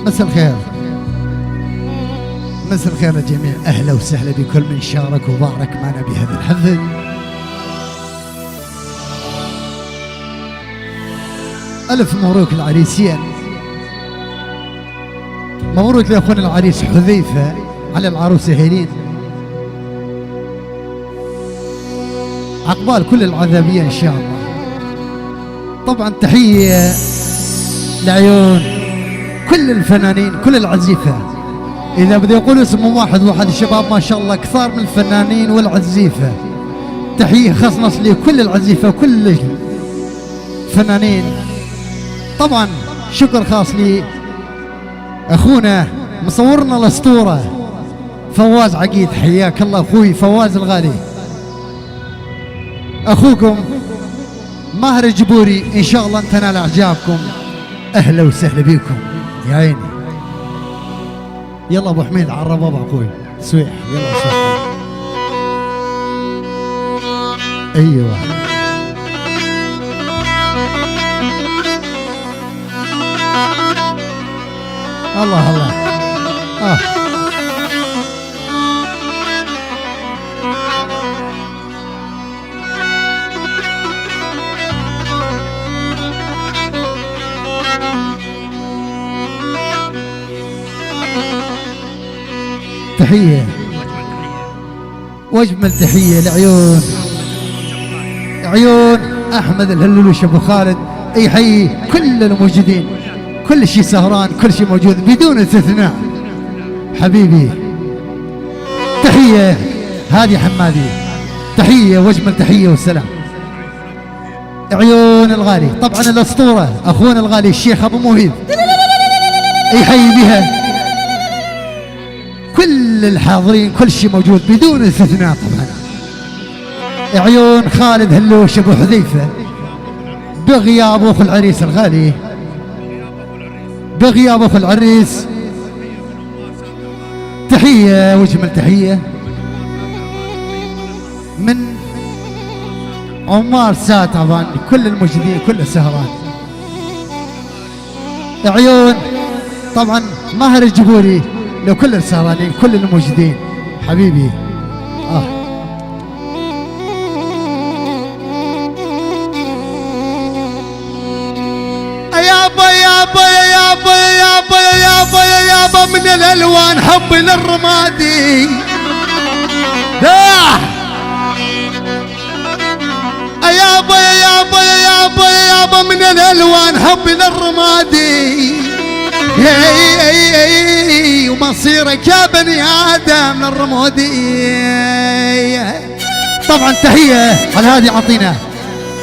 مساء الخير، مساء الخير للجميع، أهلا وسهلا بكل من شارك وبارك معنا بهذا الحفل. ألف مبروك العريسين، مبروك لأخونا العريس حذيفة على العروسة هيلين، عقبال كل العذابية إن شاء الله. طبعا تحية لعيون كل الفنانين كل العزيفة، إذا بدي أقول اسم واحد الشباب ما شاء الله كثار من الفنانين والعزيفة. تحية خاصة لكل العزيفة وكل الفنانين. طبعا شكر خاص لي أخونا مصورنا الأسطورة فواز عقيد، حياك الله أخوي فواز الغالي. أخوكم ماهر الجبوري، إن شاء الله تنال إعجابكم. أهلا وسهلا بكم يا عيني. يلا أبو حميد على الرباب أخوي سويح، يلا سويح. أيوة الله الله. تحية واجمل تحية لعيون احمد الهلولوش ابو خالد، يحيي كل الموجودين، كل شيء سهران، كل شيء موجود بدون استثناء. حبيبي تحية هادي حمادي، تحية واجمل تحية والسلام. عيون الغالي طبعا الاسطورة اخونا الغالي الشيخ ابو موهيب، يحيي بها كل الحاضرين، كل شيء موجود بدون استثناء. طبعا عيون خالد هلوش ابو حذيفة بغياب اخو العريس الغالي، بغياب اخو العريس. تحية واجمل تحية من عمار سات، طبعا كل الموجودين كل السهران. عيون طبعا ماهر الجبوري لكل السهرانين كل الموجودين حبيبي. يابا يابا يابا يابا يابا يابا من الالوان حب للرمادي. يابا يابا يابا يابا من الالوان حب للرمادي. ومصيرك يا بني آدم للرمادي. طبعا تحية على هذه، عطينا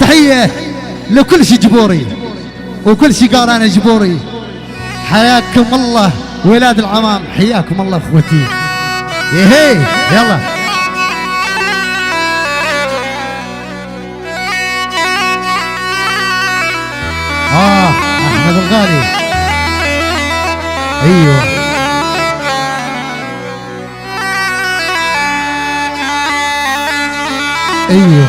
تحية لكل شي جبوري وكل شي قارانة جبوري. حياكم الله ولاد العمام، حياكم الله اخوتي. يلا احمد الغالي. ايوه ايوه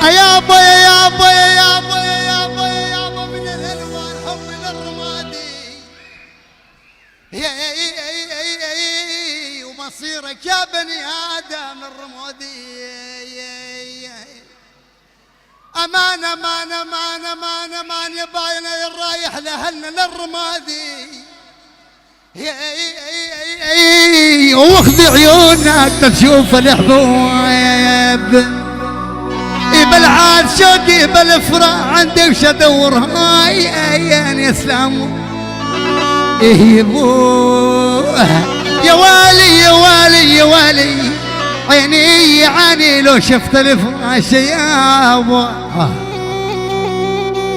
يابا يابا يابا يابا يابا من الالوان حب للرمادي. ومصيرك يا بني ادم الرمادي. امان امان امان امان امان يا باينه الرايح لهلنا للرمادي. واخذ عيونك تشوف الحبوب، بالعاد شوقي بالفرا عندي وش ادور. هاي يا سلام. يا والي يا والي يا والي، عيني يعاني لو شفت الفراش يابا.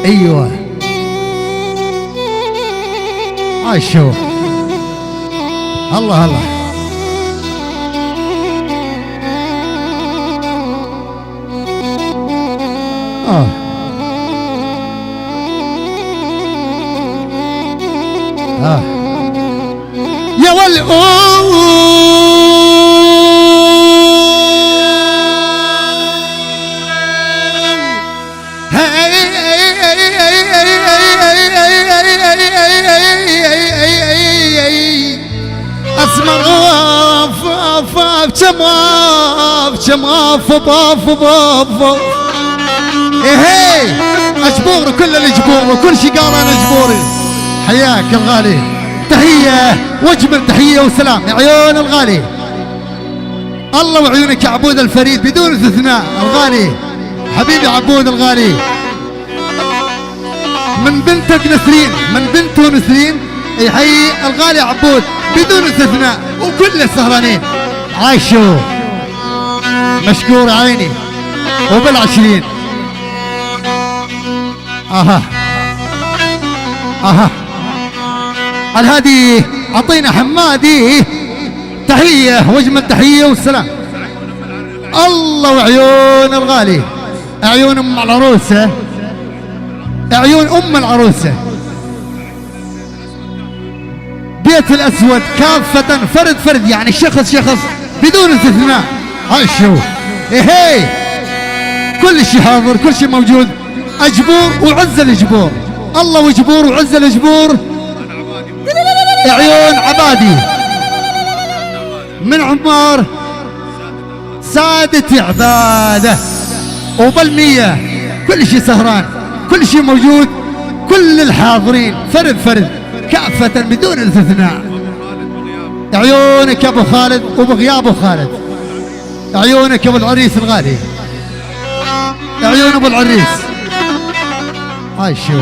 ايوه عاشوا الله الله. يا ولي ايه اجبور كل الاجبور وكل شي قال انا اجبوري. حياك الغالي، تحيه واجمل تحيه وسلام يا عيون الغالي. الله وعيونك يا عبود الفريد بدون استثناء الغالي، حبيبي عبود الغالي. من بنتك نسرين، من بنته نسرين يحيي الغالي عبود بدون استثناء، وكل السهرانين عايشوا مشكور عيني وبالعشرين. اها الهادي اعطينا حمادي تحيه واجمل تحيه والسلام. الله وعيون الغالي، عيون ام العروسه، عيون ام العروسه، بيت الاسود كافه فرد فرد، يعني شخص شخص بدون استثناء. عاشوا ايه كل شيء حاضر، كل شيء موجود. اجبور وعز الاجبور، الله وجبور وعز الاجبور. عيون عبادي من عمار سادة عباده وبالمية، كل شيء سهران، كل شيء موجود، كل الحاضرين فرد فرد كافة بدون استثناء. عيونك يا ابو خالد وبغياب خالد، عيونك يا ابو العريس الغالي، عيون ابو العريس. هاي شو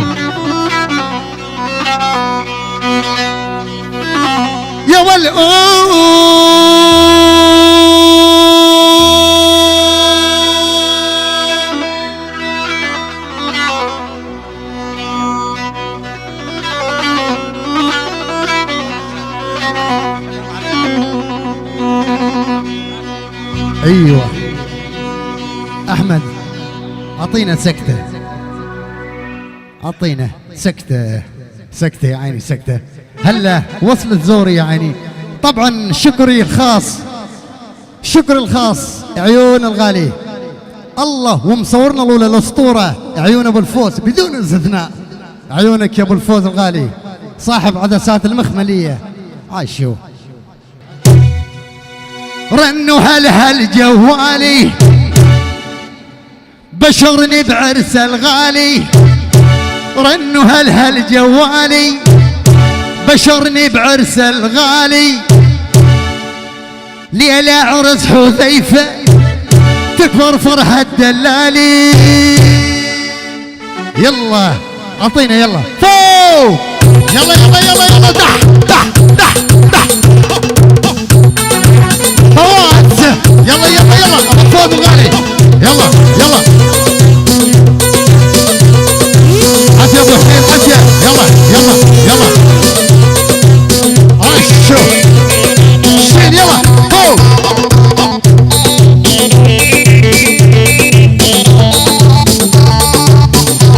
يا ايوه احمد اعطينا سكته، اعطينا سكته سكته يا عيني سكته. هلا وصلت زوري يا عيني. طبعا شكري الخاص، شكر الخاص عيون الغالي الله، ومصورنا الاولى الاسطوره عيون ابو الفوز بدون استثناء. عيونك يا ابو الفوز الغالي صاحب عدسات المخمليه. عايشو رنوا هل جوالي بشرني بعرس الغالي، رنوا هل جوالي بشرني بعرس الغالي. ليلة عرس حذيفة تكبر فرحة دلالي. يلا اعطينا يلا فوق، يلا يلا يلا يلا تحت تحت تحت تحت فواز. يلا يلا يلا ابو فوز الغالي، يلا يلا عافية ابو حسين عافية. يلا يلا يلا عاشوا شين يلا فوق.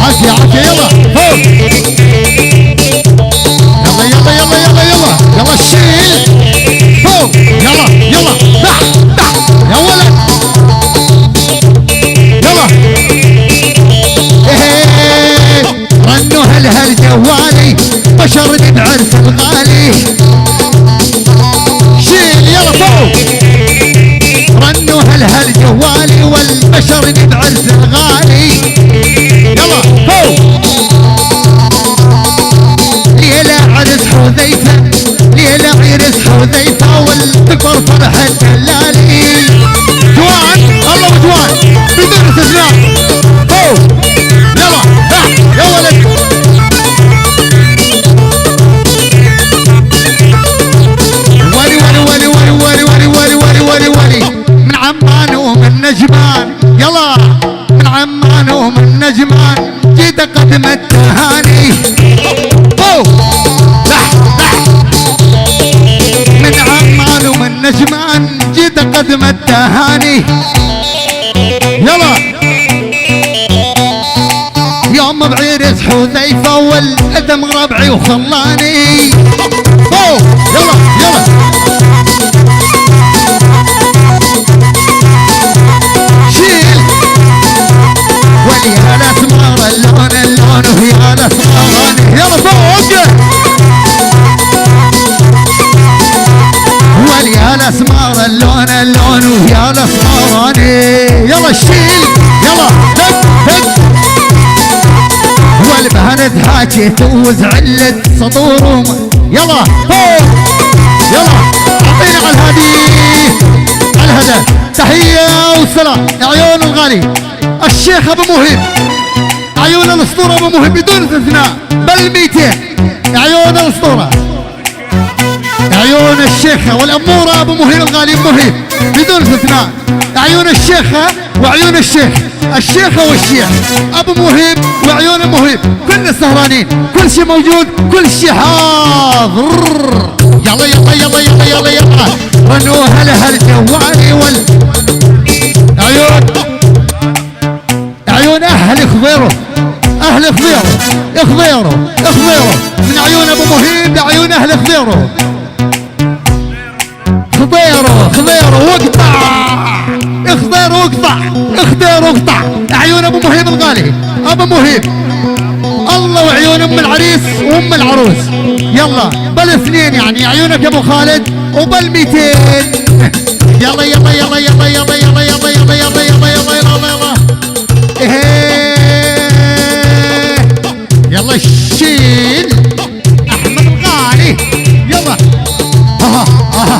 عافية عافية يلا فوق. يلا يلا يلا يلا يلا يلا شين فوق. يلا يلا تحت تحت يا ولد يلا. ايه رنوا هل جوالي بشرني بعرس الغالي. شيل يلا فوق. رنوا هل جوالي والبشرني بعرس الغالي. يلا فوق. ليلة عرس حذيفة، ليلة عرس حذيفة والتكبر فرحة دلالي. جوان الله وجوان بدون استثناء. فوق يلا تحت يا ولد. ولي ولي ولي ولي ولي ولي ولي ولي ولي ولي من عمان ومن نجمان. يلا من عمان ومن نجمان جيت اقدم التهاني. فوق تحت تحت من عمان ومن نجمان جيت اقدم التهاني. يلا يوم بعرس حذيفة والأدم ربعي وخلاني. فوق يلا يلا شيل. ولي هلا سمار اللون اللون وهي هلا سماراني. يلا فوق ولي هلا الاسمار اللون اللون ويا الاسمراني. يلا الشيل يلا هك هك. والبهنة حاكي توز علة سطور. يلا فوق يلا اعطيني على الهدي على الهدى. تحية وسلام عيون الغالي الشيخ ابو مهيب، عيون الاسطورة ابو مهيب بدون استثناء بال200. عيون الاسطورة، عيون الشيخة والامورة ابو مهيب الغالي مهيب بدون استثناء. عيون الشيخة وعيون الشيخ، الشيخة والشيخ ابو مهيب وعيون مهيب، كل السهرانين كل شيء موجود كل شيء حاضر. يلا يلا يلا يلا يلا يلا رنوا هلا الجوالي عيون اهل خضيره، اهل خضيره خضيره خضيره، من عيون ابو مهيب لعيون اهل خضيره. خضيره واقطع خضيره واقطع خضيره واقطع. عيون ابو مهيب الغالي ابو مهيب الله، وعيون ام العريس وام العروس. يلا بالاثنين يعني عيونك يا ابو خالد وبال200. يلا يلا يلا يلا يلا يلا يلا يلا يلا يلا يلا يلا يلا يلا الشيل احمد الغالي. يلا اها اها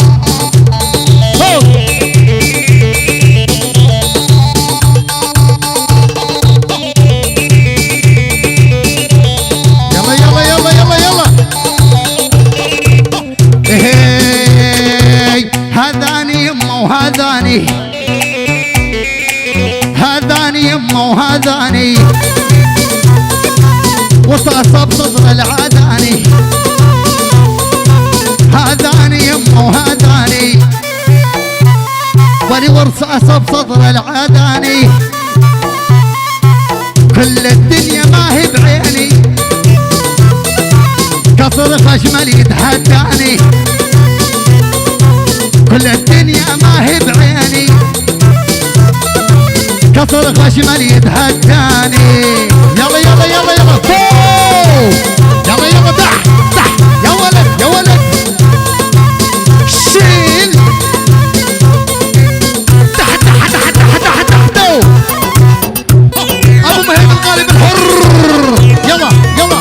يلا يلا يلا يلا يلا. هذاني يمه وهذاني، هذاني يمه وهذاني، وصاصب صدر العاداني. هذاني يمه وهذاني ولي ورصاصب صدر العاداني. كل الدنيا ما هي بعيني، كسر خشمل يتحداني. كل الدنيا ما هي بعيني، كسر خشمل يتحداني. يلا يلا يلا يلا فوق يلا يلا دح دح يا ولد يا ولد شيل دح دح دح دح دح دح دو. ابو مهيب الغالب الحر. يلا يلا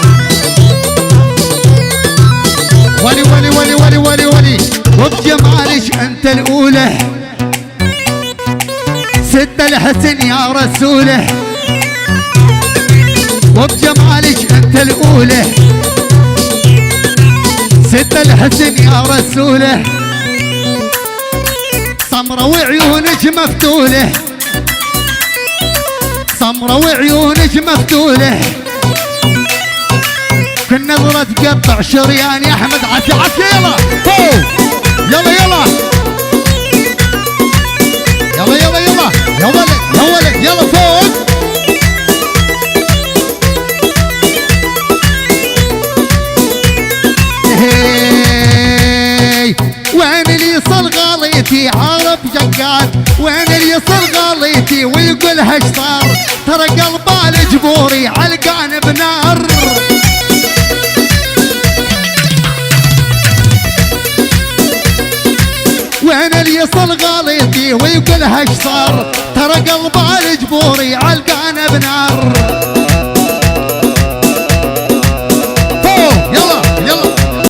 ولي ولي ولي ولي ولي ولي. وبجمالك انت الاولى سد الحسن يا رسوله. وبجمالك انت الاولى سد الحسن يا رسوله. سمرة وعيونك مفتولة، سمرة وعيونك مفتولة. كل نظرة تقطع شريان يا احمد. عافية عافية يلا فوق يلا يلا يلا يلا يلا يا ولد يا ولد يلا فوق. وين اللي يصل غليتي عارف جقال، وين اللي يصل غليتي ويقول هش صار. ترى قلبه الجبوري علقان بنار. وين اللي يصل غليتي ويقول هش صار. ترى قلبه الجبوري علقان بنار.